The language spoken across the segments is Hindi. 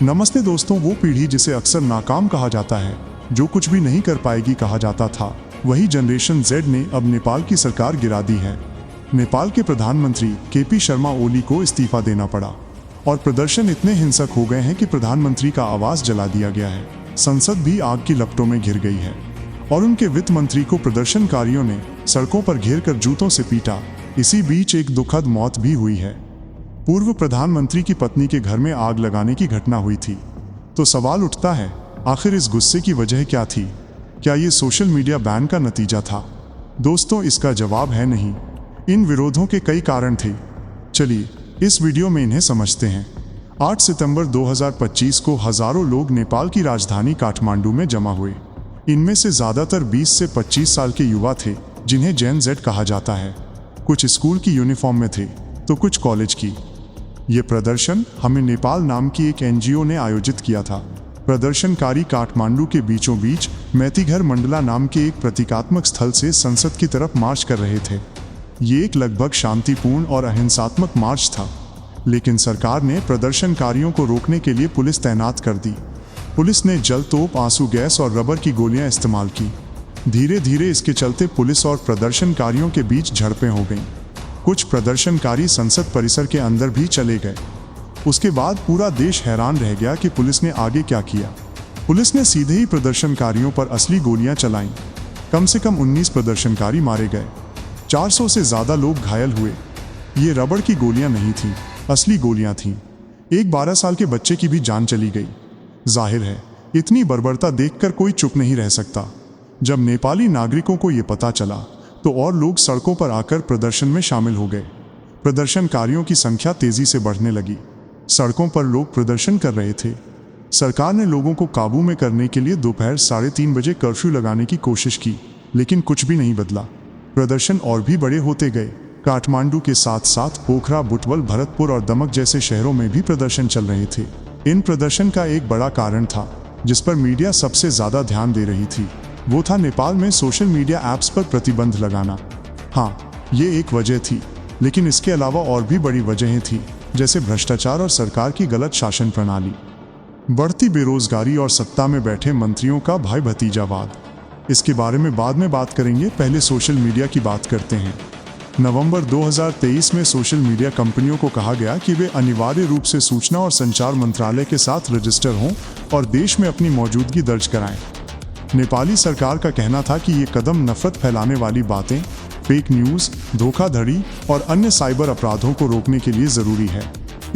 नमस्ते दोस्तों, वो पीढ़ी जिसे अक्सर नाकाम कहा जाता है, जो कुछ भी नहीं कर पाएगी कहा जाता था, वही जनरेशन जेड ने अब नेपाल की सरकार गिरा दी है। नेपाल के प्रधानमंत्री केपी शर्मा ओली को इस्तीफा देना पड़ा और प्रदर्शन इतने हिंसक हो गए हैं कि प्रधानमंत्री का आवास जला दिया गया है। संसद भी आग की लपटों में घिर गई है और उनके वित्त मंत्री को प्रदर्शनकारियों ने सड़कों पर घेर कर जूतों से पीटा। इसी बीच एक दुखद मौत भी हुई है। पूर्व प्रधानमंत्री की पत्नी के घर में आग लगाने की घटना हुई थी। तो सवाल उठता है, आखिर इस गुस्से की वजह क्या थी? क्या ये सोशल मीडिया बैन का नतीजा था? दोस्तों, इसका जवाब है नहीं। इन विरोधों के कई कारण थे। चलिए इस वीडियो में इन्हें समझते हैं। 8 सितंबर 2025 को हजारों लोग नेपाल की राजधानी काठमांडू में जमा हुए। इनमें से ज्यादातर 20 से 25 साल के युवा थे, जिन्हें जेन जेड कहा जाता है। कुछ स्कूल की यूनिफॉर्म में थे तो कुछ कॉलेज की। ये प्रदर्शन हमें नेपाल नाम की एक एनजीओ ने आयोजित किया था। प्रदर्शनकारी काठमांडू के बीचों बीच मैतीघर मंडला नाम के एक प्रतीकात्मक स्थल से संसद की तरफ मार्च कर रहे थे। ये एक लगभग शांतिपूर्ण और अहिंसात्मक मार्च था, लेकिन सरकार ने प्रदर्शनकारियों को रोकने के लिए पुलिस तैनात कर दी। पुलिस ने जल तोप, आंसू गैस और रबर की गोलियां इस्तेमाल की। धीरे धीरे इसके चलते पुलिस और प्रदर्शनकारियों के बीच झड़पें हो गईं। कुछ प्रदर्शनकारी संसद परिसर के अंदर भी चले गए। उसके बाद पूरा देश हैरान रह गया कि पुलिस ने आगे क्या किया। पुलिस ने सीधे ही प्रदर्शनकारियों पर असली गोलियां चलाईं। कम से कम 19 प्रदर्शनकारी मारे गए। 400 से ज्यादा लोग घायल हुए। ये रबड़ की गोलियां नहीं थीं, असली गोलियां थीं। एक 12 साल के बच्चे की भी जान चली गई। जाहिर है, इतनी बर्बरता देखकर कोई चुप नहीं रह सकता। जब नेपाली नागरिकों को ये पता चला तो और लोग सड़कों पर आकर प्रदर्शन में शामिल हो गए। प्रदर्शनकारियों की संख्या तेजी से बढ़ने लगी। सड़कों पर लोग प्रदर्शन कर रहे थे। सरकार ने लोगों को काबू में करने के लिए दोपहर 3:30 बजे कर्फ्यू लगाने की कोशिश की, लेकिन कुछ भी नहीं बदला। प्रदर्शन और भी बड़े होते गए। काठमांडू के साथ साथ पोखरा, बुटवल, भरतपुर और दमक जैसे शहरों में भी प्रदर्शन चल रहे थे। इन प्रदर्शन का एक बड़ा कारण था, जिस पर मीडिया सबसे ज्यादा ध्यान दे रही थी, वो था नेपाल में सोशल मीडिया ऐप्स पर प्रतिबंध लगाना। हाँ, ये एक वजह थी, लेकिन इसके अलावा और भी बड़ी वजहें थी, जैसे भ्रष्टाचार और सरकार की गलत शासन प्रणाली, बढ़ती बेरोजगारी और सत्ता में बैठे मंत्रियों का भाई भतीजावाद। इसके बारे में बाद में बात करेंगे, पहले सोशल मीडिया की बात करते हैं। नवंबर 2023 में सोशल मीडिया कंपनियों को कहा गया कि वे अनिवार्य रूप से सूचना और संचार मंत्रालय के साथ रजिस्टर हों और देश में अपनी मौजूदगी दर्ज कराएं। नेपाली सरकार का कहना था कि ये कदम नफरत फैलाने वाली बातें, फेक न्यूज़, धोखाधड़ी और अन्य साइबर अपराधों को रोकने के लिए ज़रूरी है,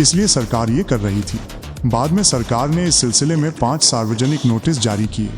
इसलिए सरकार ये कर रही थी। बाद में सरकार ने इस सिलसिले में 5 सार्वजनिक नोटिस जारी किए,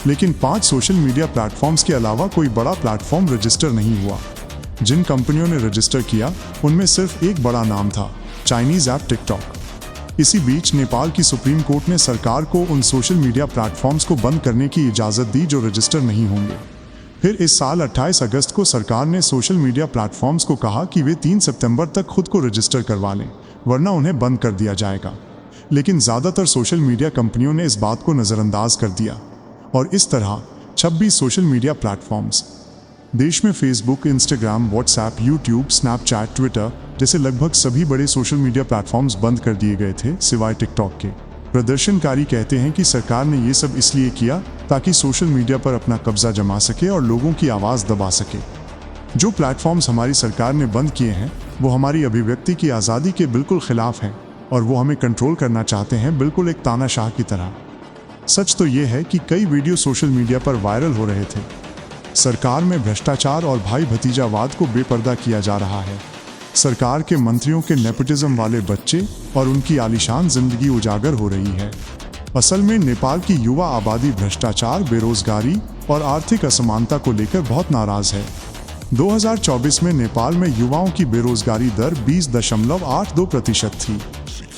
लेकिन 5 सोशल मीडिया प्लेटफॉर्म्स के अलावा कोई बड़ा प्लेटफॉर्म रजिस्टर नहीं हुआ। जिन कंपनियों ने रजिस्टर किया उनमें सिर्फ एक बड़ा नाम था, चाइनीज़ ऐप टिकटॉक। इसी बीच नेपाल की सुप्रीम कोर्ट ने सरकार को उन सोशल मीडिया प्लेटफॉर्म्स को बंद करने की इजाज़त दी जो रजिस्टर नहीं होंगे। फिर इस साल 28 अगस्त को सरकार ने सोशल मीडिया प्लेटफॉर्म्स को कहा कि वे 3 सितंबर तक खुद को रजिस्टर करवा लें, वरना उन्हें बंद कर दिया जाएगा। लेकिन ज़्यादातर सोशल मीडिया कंपनियों ने इस बात को नज़रअंदाज कर दिया और इस तरह 26 सोशल मीडिया प्लेटफॉर्म्स देश में Facebook, Instagram, WhatsApp, YouTube, Snapchat, Twitter जैसे लगभग सभी बड़े सोशल मीडिया प्लेटफॉर्म्स बंद कर दिए गए थे, सिवाय टिकटॉक के। प्रदर्शनकारी कहते हैं कि सरकार ने ये सब इसलिए किया ताकि सोशल मीडिया पर अपना कब्जा जमा सके और लोगों की आवाज़ दबा सके। जो प्लेटफॉर्म्स हमारी सरकार ने बंद किए हैं वो हमारी अभिव्यक्ति की आज़ादी के बिल्कुल खिलाफ हैं और वो हमें कंट्रोल करना चाहते हैं, बिल्कुल एक तानाशाह की तरह। सच तो ये है कि कई वीडियो सोशल मीडिया पर वायरल हो रहे थे। सरकार में भ्रष्टाचार और भाई भतीजावाद को बेपर्दा किया जा रहा है। सरकार के मंत्रियों के नेपोटिज्म वाले बच्चे और उनकी आलीशान जिंदगी उजागर हो रही है। असल में नेपाल की युवा आबादी भ्रष्टाचार, बेरोजगारी और आर्थिक असमानता को लेकर बहुत नाराज है। 2024 में नेपाल में युवाओं की बेरोजगारी दर 20.82% थी।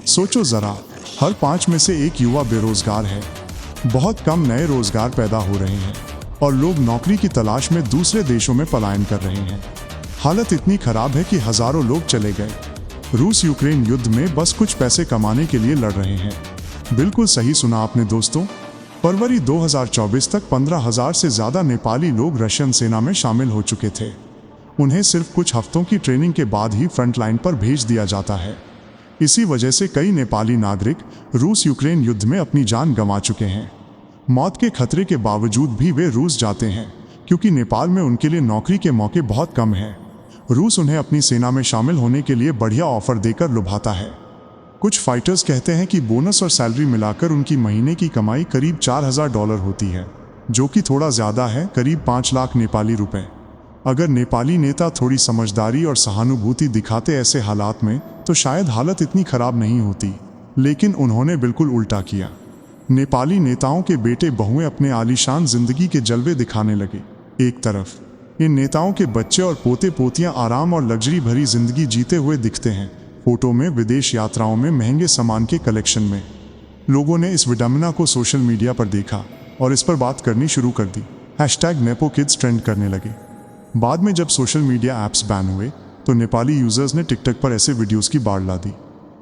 सोचो जरा, हर 5 में से 1 युवा बेरोजगार है। बहुत कम नए रोजगार पैदा हो रहे हैं और लोग नौकरी की तलाश में दूसरे देशों में पलायन कर रहे हैं। हालत इतनी खराब है कि हजारों लोग चले गए। रूस यूक्रेन युद्ध में बस कुछ पैसे कमाने के लिए लड़ रहे हैं। बिल्कुल सही सुना आपने दोस्तों। फरवरी 2024 तक 15,000 से ज़्यादा नेपाली लोग रशियन सेना में शामिल हो चुके थे। उन्हें सिर्फ कुछ हफ्तों की ट्रेनिंग के बाद ही फ्रंट लाइन पर भेज दिया जाता है। इसी वजह से कई नेपाली नागरिक रूस यूक्रेन युद्ध में अपनी जान गंवा चुके हैं। मौत के खतरे के बावजूद भी वे रूस जाते हैं क्योंकि नेपाल में उनके लिए नौकरी के मौके बहुत कम हैं। रूस उन्हें अपनी सेना में शामिल होने के लिए बढ़िया ऑफर देकर लुभाता है। कुछ फाइटर्स कहते हैं कि बोनस और सैलरी मिलाकर उनकी महीने की कमाई करीब $4000 होती है, जो कि थोड़ा ज़्यादा है, करीब 5 लाख नेपाली रुपए। अगर नेपाली नेता थोड़ी समझदारी और सहानुभूति दिखाते ऐसे हालात में तो शायद हालत इतनी खराब नहीं होती, लेकिन उन्होंने बिल्कुल उल्टा किया। नेपाली नेताओं के बेटे बहुएं अपने आलीशान जिंदगी के जलवे दिखाने लगे। एक तरफ इन नेताओं के बच्चे और पोते पोतियां आराम और लग्जरी भरी जिंदगी जीते हुए दिखते हैं, फोटो में, विदेश यात्राओं में, महंगे सामान के कलेक्शन में। लोगों ने इस विडंबना को सोशल मीडिया पर देखा और इस पर बात करनी शुरू कर दी। #NepoKids ट्रेंड करने लगे। बाद में जब सोशल मीडिया ऐप्स बैन हुए तो नेपाली यूजर्स ने टिकटॉक पर ऐसे वीडियोस की बाढ़ ला दी।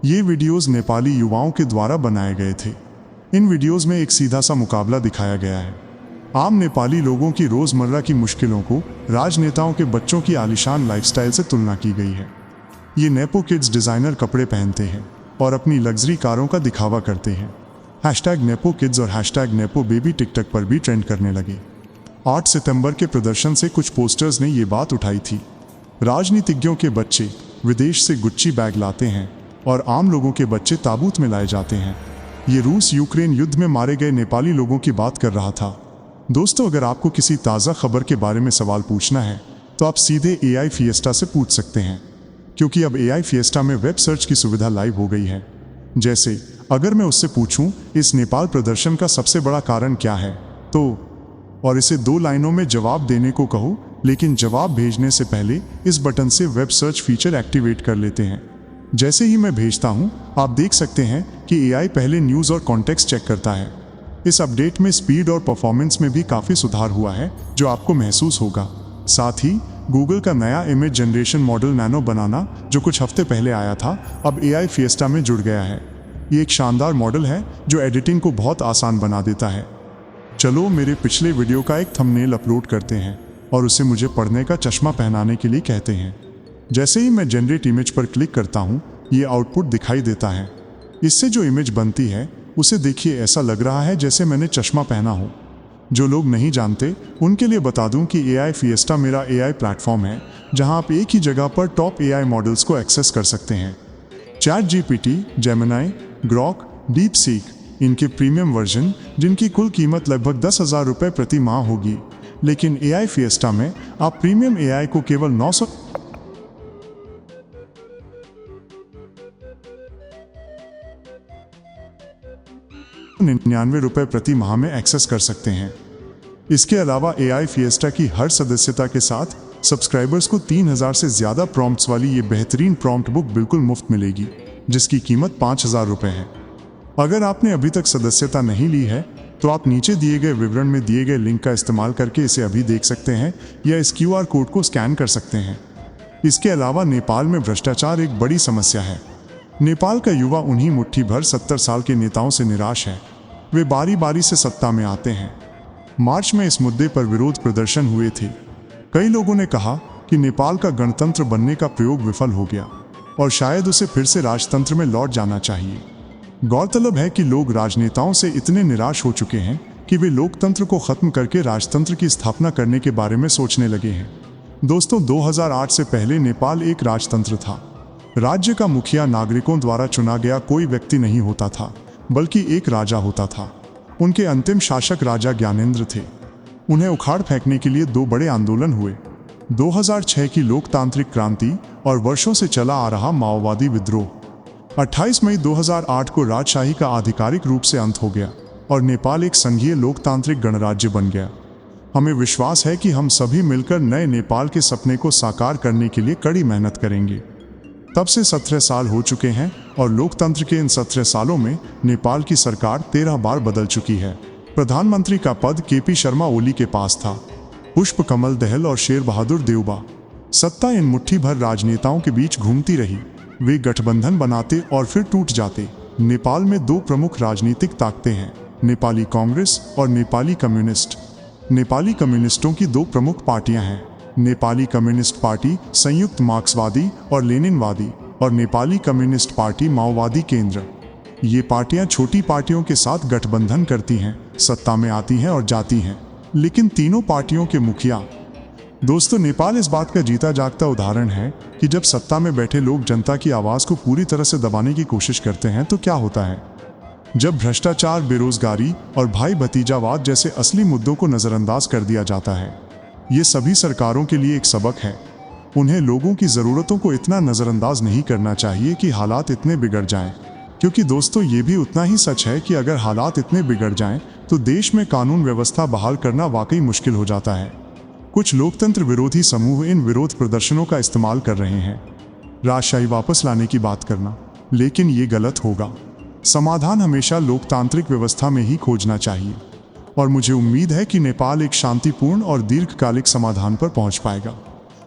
ये वीडियोस नेपाली युवाओं के द्वारा बनाए गए थे। इन वीडियोस में एक सीधा सा मुकाबला दिखाया गया है। आम नेपाली लोगों की रोजमर्रा की मुश्किलों को राजनेताओं के बच्चों की आलीशान लाइफस्टाइल से तुलना की गई है। ये नेपो किड्स डिजाइनर कपड़े पहनते हैं और अपनी लग्जरी कारों का दिखावा करते हैं। #NepoKids और #NepoBaby टिकटॉक पर भी ट्रेंड करने लगे। 8 सितंबर के प्रदर्शन से कुछ पोस्टर्स ने ये बात उठाई थी। राजनीतिज्ञों के बच्चे विदेश से गुच्ची बैग लाते हैं और आम लोगों के बच्चे ताबूत में लाए जाते हैं। ये रूस यूक्रेन युद्ध में मारे गए नेपाली लोगों की बात कर रहा था। दोस्तों, अगर आपको किसी ताज़ा खबर के बारे में सवाल पूछना है तो आप सीधे AI फिएस्टा से पूछ सकते हैं, क्योंकि अब AI फिएस्टा में वेब सर्च की सुविधा लाइव हो गई है। जैसे अगर मैं उससे पूछूं इस नेपाल प्रदर्शन का सबसे बड़ा कारण क्या है, तो और इसे 2 लाइनों में जवाब देने को कहूं, लेकिन जवाब भेजने से पहले इस बटन से वेब सर्च फीचर एक्टिवेट कर लेते हैं। जैसे ही मैं भेजता हूं, आप देख सकते हैं कि AI पहले न्यूज़ और कॉन्टेक्स्ट चेक करता है। इस अपडेट में स्पीड और परफॉर्मेंस में भी काफ़ी सुधार हुआ है, जो आपको महसूस होगा। साथ ही गूगल का नया इमेज जनरेशन मॉडल नैनो बनाना, जो कुछ हफ्ते पहले आया था, अब AI फिएस्टा में जुड़ गया है। ये एक शानदार मॉडल है जो एडिटिंग को बहुत आसान बना देता है। चलो मेरे पिछले वीडियो का एक थंबनेल अपलोड करते हैं और उसे मुझे पढ़ने का चश्मा पहनाने के लिए कहते हैं। जैसे ही मैं जनरेट इमेज पर क्लिक करता हूँ, ये आउटपुट दिखाई देता है। इससे जो इमेज बनती है उसे देखिए, ऐसा लग रहा है जैसे मैंने चश्मा पहना हो। जो लोग नहीं जानते उनके लिए बता दूं कि AI फिएस्टा मेरा AI प्लेटफॉर्म है, जहां आप एक ही जगह पर टॉप AI मॉडल्स को एक्सेस कर सकते हैं। ChatGPT, Gemini, Grok, DeepSeek, इनके प्रीमियम वर्जन, जिनकी कुल कीमत लगभग 10,000 रुपये प्रति माह होगी, लेकिन AI फिएस्टा में आप प्रीमियम AI को केवल 999 रुपये प्रति माह में एक्सेस कर सकते हैं। इसके अलावा AI फिएस्टा की हर सदस्यता के साथ सब्सक्राइबर्स को 3000 से ज़्यादा प्रॉम्प्ट्स वाली ये बेहतरीन प्रॉम्प्ट बुक बिल्कुल मुफ्त मिलेगी, जिसकी कीमत 5000 रुपये है। अगर आपने अभी तक सदस्यता नहीं ली है तो आप नीचे दिए गए विवरण में दिए गए लिंक का इस्तेमाल करके इसे अभी देख सकते हैं या इस QR कोड को स्कैन कर सकते हैं। इसके अलावा नेपाल में भ्रष्टाचार एक बड़ी समस्या है। नेपाल का युवा उन्हीं मुट्ठी भर 70 साल के नेताओं से निराश है। वे बारी बारी से सत्ता में आते हैं। मार्च में इस मुद्दे पर विरोध प्रदर्शन हुए थे। कई लोगों ने कहा कि नेपाल का गणतंत्र बनने का प्रयोग विफल हो गया और शायद उसे फिर से राजतंत्र में लौट जाना चाहिए। गौरतलब है कि लोग राजनेताओं से इतने निराश हो चुके हैं कि वे लोकतंत्र को खत्म करके राजतंत्र की स्थापना करने के बारे में सोचने लगे हैं। दोस्तों, 2008 से पहले नेपाल एक राजतंत्र था। राज्य का मुखिया नागरिकों द्वारा चुना गया कोई व्यक्ति नहीं होता था, बल्कि एक राजा होता था। उनके अंतिम शासक राजा ज्ञानेंद्र थे। उन्हें उखाड़ फेंकने के लिए 2 बड़े आंदोलन हुए, 2006 की लोकतांत्रिक क्रांति और वर्षों से चला आ रहा माओवादी विद्रोह। 28 मई 2008 को राजशाही का आधिकारिक रूप से अंत हो गया और नेपाल एक संघीय लोकतांत्रिक गणराज्य बन गया। हमें विश्वास है कि हम सभी मिलकर नए नेपाल के सपने को साकार करने के लिए कड़ी मेहनत करेंगे। तब से 17 साल हो चुके हैं और लोकतंत्र के इन 17 सालों में नेपाल की सरकार 13 बार बदल चुकी है। प्रधानमंत्री का पद KP शर्मा ओली के पास था। पुष्प कमल दहल और शेर बहादुर देउबा। सत्ता इन मुट्ठी भर राजनेताओं के बीच घूमती रही। वे गठबंधन बनाते और फिर टूट जाते। नेपाल में 2 प्रमुख राजनीतिक ताकतें हैं, नेपाली कांग्रेस और नेपाली कम्युनिस्ट। नेपाली कम्युनिस्टों की 2 प्रमुख पार्टियां हैं, नेपाली कम्युनिस्ट पार्टी, संयुक्त मार्क्सवादी और लेनिनवादी, और नेपाली कम्युनिस्ट पार्टी माओवादी केंद्र। ये पार्टियां छोटी पार्टियों के साथ गठबंधन करती हैं, सत्ता में आती हैं और जाती हैं, लेकिन तीनों पार्टियों के मुखिया। दोस्तों, नेपाल इस बात का जीता जागता उदाहरण है कि जब सत्ता में बैठे लोग जनता की आवाज़ को पूरी तरह से दबाने की कोशिश करते हैं तो क्या होता है। जब भ्रष्टाचार, बेरोजगारी और भाई भतीजावाद जैसे असली मुद्दों को नज़रअंदाज कर दिया जाता है। ये सभी सरकारों के लिए एक सबक है। उन्हें लोगों की ज़रूरतों को इतना नज़रअंदाज नहीं करना चाहिए कि हालात इतने बिगड़ जाएं। क्योंकि दोस्तों, ये भी उतना ही सच है कि अगर हालात इतने बिगड़ जाएं तो देश में कानून व्यवस्था बहाल करना वाकई मुश्किल हो जाता है। कुछ लोकतंत्र विरोधी समूह इन विरोध प्रदर्शनों का इस्तेमाल कर रहे हैं राजशाही वापस लाने की बात करना, लेकिन ये गलत होगा। समाधान हमेशा लोकतांत्रिक व्यवस्था में ही खोजना चाहिए और मुझे उम्मीद है कि नेपाल एक शांतिपूर्ण और दीर्घकालिक समाधान पर पहुंच पाएगा।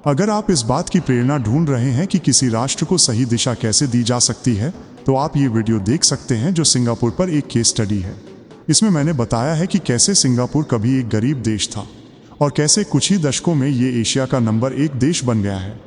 अगर आप इस बात की प्रेरणा ढूंढ रहे हैं कि किसी राष्ट्र को सही दिशा कैसे दी जा सकती है, तो आप ये वीडियो देख सकते हैं जो सिंगापुर पर एक केस स्टडी है। इसमें मैंने बताया है कि कैसे सिंगापुर कभी एक गरीब देश था और कैसे कुछ ही दशकों में ये एशिया का नंबर 1 देश बन गया है।